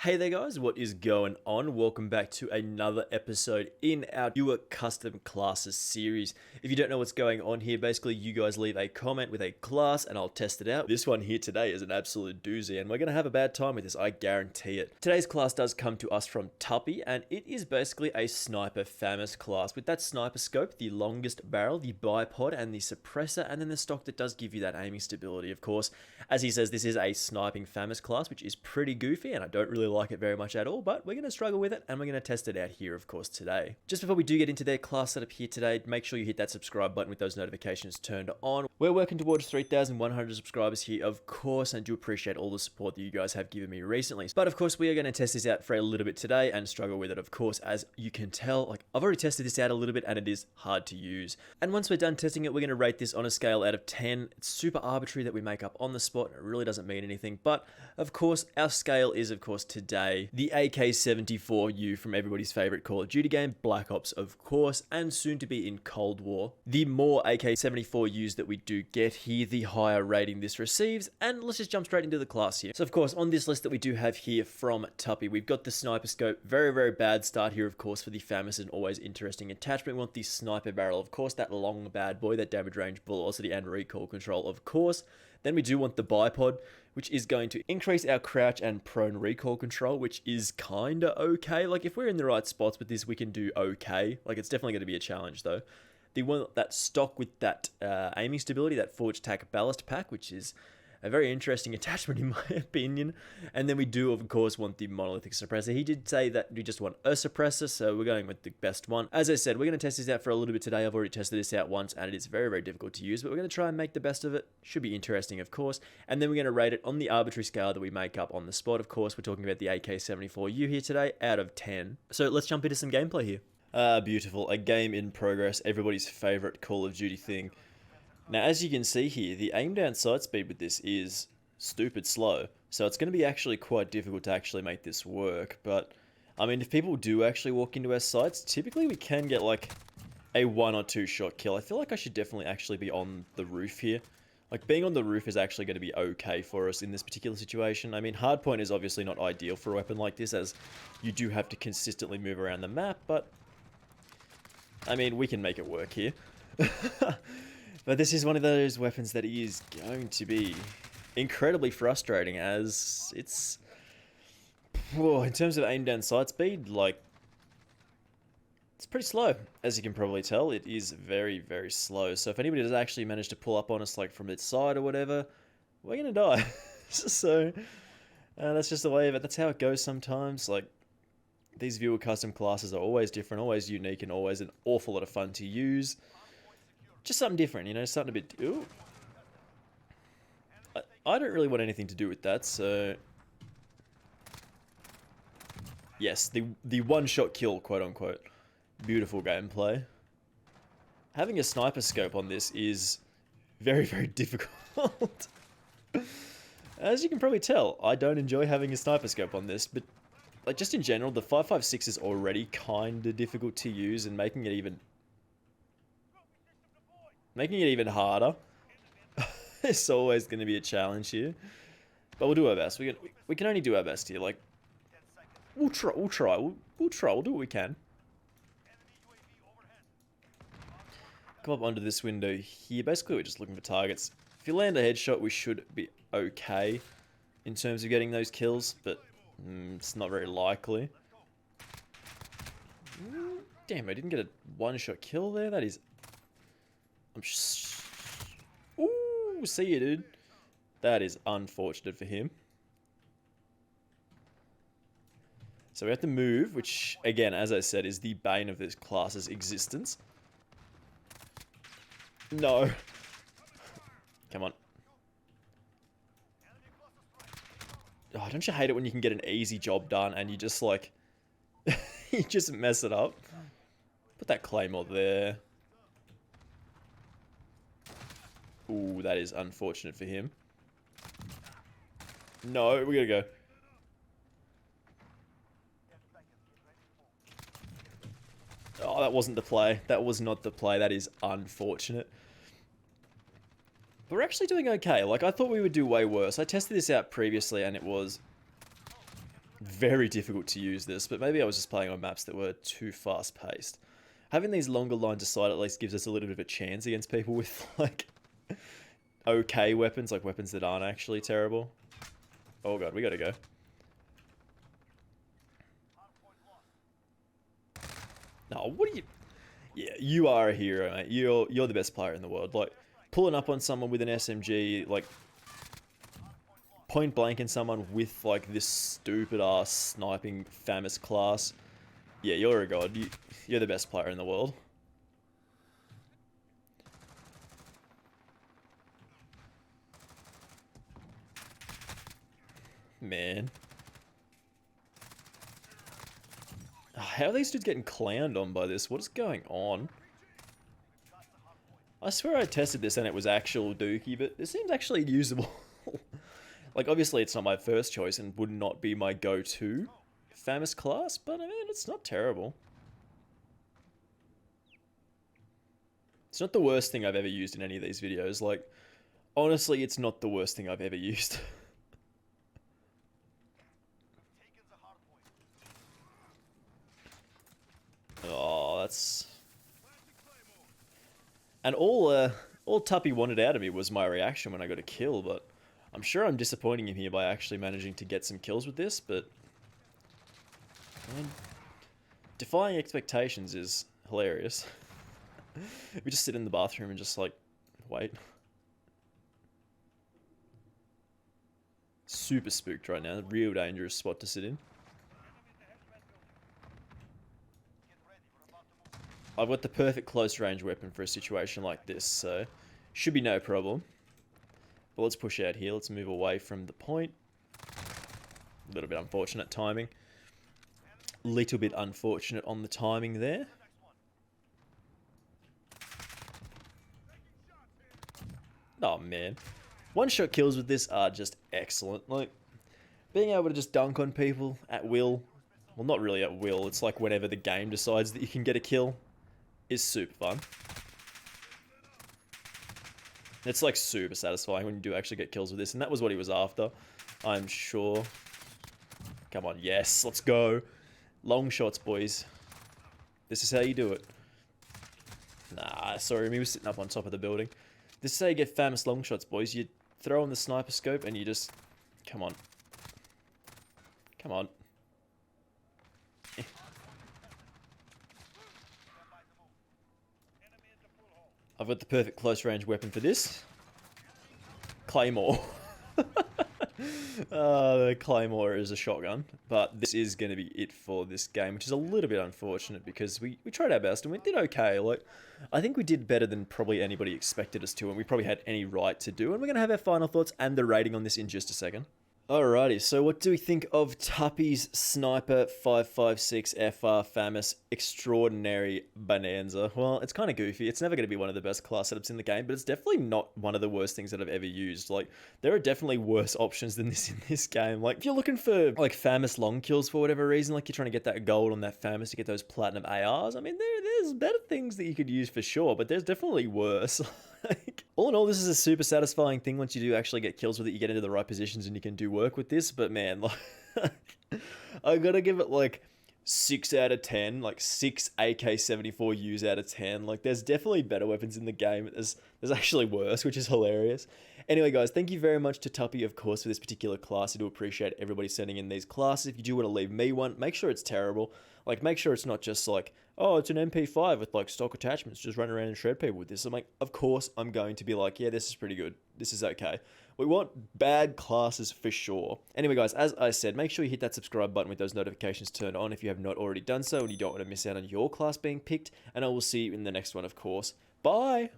Hey there guys, what is going on? Welcome back to another episode in our newer custom classes series. If you don't know what's going on here, basically you guys leave a comment with a class and I'll test it out. This one here today is an absolute doozy and we're going to have a bad time with this, I guarantee it. Today's class does come to us from Tuppy and it is basically a sniper Famas class with that sniper scope, the longest barrel, the bipod and the suppressor, and then the stock that does give you that aiming stability. Of course, as he says, this is a sniping Famas class, which is pretty goofy and I don't really like it very much at all, but we're going to struggle with it and we're going to test it out here, of course, today. Just before we do get into their class setup here today, make sure you hit that subscribe button with those notifications turned on. We're working towards 3,100 subscribers here, of course, and do appreciate all the support that you guys have given me recently. But of course, we are going to test this out for a little bit today and struggle with it, of course, as you can tell. Like, I've already tested this out a little bit and it is hard to use. And once we're done testing it, we're going to rate this on a scale out of 10. It's super arbitrary that we make up on the spot. It really doesn't mean anything. But of course, our scale is, of course, today the AK-74U from everybody's favorite Call of Duty game, Black Ops, of course, and soon to be in Cold War. The more AK-74Us that we do get here, the higher rating this receives, and let's just jump straight into the class here. So of course, on this list that we do have here from Tuppy, we've got the sniper scope. Very, very bad start here, of course, for the Famas, and always interesting attachment. We want the sniper barrel, of course, that long bad boy, that damage range, velocity, and recoil control, of course. Then we do want the bipod, which is going to increase our crouch and prone recoil control, which is kinda okay. Like, if we're in the right spots with this, we can do okay. Like, it's definitely going to be a challenge, though. The one that stock with that aiming stability, that Forge Tac ballast pack, which is a very interesting attachment in my opinion. And then we do, of course, want the monolithic suppressor. He did say that we just want a suppressor, so we're going with the best one. As I said, we're going to test this out for a little bit today. I've already tested this out once, and it is very, very difficult to use, but we're going to try and make the best of it. Should be interesting, of course. And then we're going to rate it on the arbitrary scale that we make up on the spot. Of course, we're talking about the AK-74U here today, out of 10. So let's jump into some gameplay here. Beautiful. A game in progress. Everybody's favorite Call of Duty thing. Now, as you can see here, the aim down sight speed with this is stupid slow. So it's going to be actually quite difficult to actually make this work. But, I mean, if people do actually walk into our sights, typically we can get like a 1 or 2 shot kill. I feel like I should definitely actually be on the roof here. Like, being on the roof is actually going to be okay for us in this particular situation. I mean, hardpoint is obviously not ideal for a weapon like this, as you do have to consistently move around the map, but I mean, we can make it work here. But this is one of those weapons that is going to be incredibly frustrating, as it's, whoa, in terms of aim down sight speed, like, it's pretty slow. As you can probably tell, it is very, very slow. So if anybody does actually manage to pull up on us, like from its side or whatever, we're gonna die. So that's just the way of it. That's how it goes sometimes. Like, these viewer custom classes are always different, always unique, and always an awful lot of fun to use. Just something different, you know, something a bit... Ooh. I don't really want anything to do with that, so... Yes, the one-shot kill, quote-unquote. Beautiful gameplay. Having a sniper scope on this is very, very difficult. As you can probably tell, I don't enjoy having a sniper scope on this, but like, just in general, the 5.56 is already kinda difficult to use, and making it even harder. It's always going to be a challenge here, but we'll do our best. We can only do our best here. Like, we'll try. We'll do what we can. Come up onto this window here. Basically, we're just looking for targets. If you land a headshot, we should be okay in terms of getting those kills, but it's not very likely. Damn, I didn't get a one-shot kill there. That is... Ooh, see you, dude. That is unfortunate for him. So we have to move, which, again, as I said, is the bane of this class's existence. No. Come on. Oh, don't you hate it when you can get an easy job done and you just, like... you just mess it up? Put that claymore there. Ooh, that is unfortunate for him. No, we gotta go. Oh, that wasn't the play. That was not the play. That is unfortunate. But we're actually doing okay. Like, I thought we would do way worse. I tested this out previously and it was Very difficult to use this, but maybe I was just playing on maps that were too fast paced. Having these longer lines of sight at least gives us a little bit of a chance against people with like okay weapons, like weapons that aren't actually terrible. Oh god, we gotta go. No, what are you... Yeah, you are a hero, mate. You're the best player in the world. Like, pulling up on someone with an SMG, like, point blanking someone with, like, this stupid-ass sniping Famas class. Yeah, you're a god. You're the best player in the world. Man. How are these dudes getting clowned on by this? What is going on? I swear I tested this and it was actual dookie, but it seems actually usable. Like, obviously it's not my first choice and would not be my go-to Famas class, but I mean, it's not terrible. It's not the worst thing I've ever used in any of these videos. Like, honestly, it's not the worst thing I've ever used. Oh, that's... And all Tuppy wanted out of me was my reaction when I got a kill, but I'm sure I'm disappointing him here by actually managing to get some kills with this, but... I mean, defying expectations is hilarious. We just sit in the bathroom and just, like, wait. Super spooked right now. Real dangerous spot to sit in. I've got the perfect close range weapon for a situation like this, so should be no problem. But let's push out here. Let's move away from the point. A little bit unfortunate timing. Little bit unfortunate on the timing there. Oh man. One-shot kills with this are just excellent. Like, being able to just dunk on people at will. Well, not really at will. It's like whenever the game decides that you can get a kill. Is super fun. It's like super satisfying when you do actually get kills with this, and that was what he was after, I'm sure. Come on, yes, let's go. Long shots, boys. This is how you do it. Nah, sorry, he was sitting up on top of the building. This is how you get Famas long shots, boys. You throw on the sniper scope and you just... Come on. Come on. I've got the perfect close range weapon for this. Claymore. The Claymore is a shotgun, but this is going to be it for this game, which is a little bit unfortunate because we tried our best and we did okay. Like, I think we did better than probably anybody expected us to, and we probably had any right to do. And we're going to have our final thoughts and the rating on this in just a second. Alrighty, so what do we think of Tuppy's Sniper 556 FR Famas Extraordinary Bonanza? Well, it's kind of goofy. It's never going to be one of the best class setups in the game, but it's definitely not one of the worst things that I've ever used. Like, there are definitely worse options than this in this game. Like, if you're looking for, like, Famas long kills for whatever reason, like you're trying to get that gold on that Famas to get those platinum ARs, I mean, there's better things that you could use for sure, but there's definitely worse. Like, all in all, this is a super satisfying thing. Once you do actually get kills with it, you get into the right positions and you can do work with this. But man, like, I gotta give it like 6 out of 10, like 6 AK-74Us out of 10. Like, there's definitely better weapons in the game. There's actually worse, which is hilarious. Anyway, guys, thank you very much to Tuppy, of course, for this particular class. I do appreciate everybody sending in these classes. If you do want to leave me one, make sure it's terrible. Like, make sure it's not just like, oh, it's an MP5 with like stock attachments, just run around and shred people with this. I'm like, of course I'm going to be like, yeah, this is pretty good. This is okay. We want bad classes for sure. Anyway, guys, as I said, make sure you hit that subscribe button with those notifications turned on if you have not already done so and you don't want to miss out on your class being picked. And I will see you in the next one, of course. Bye!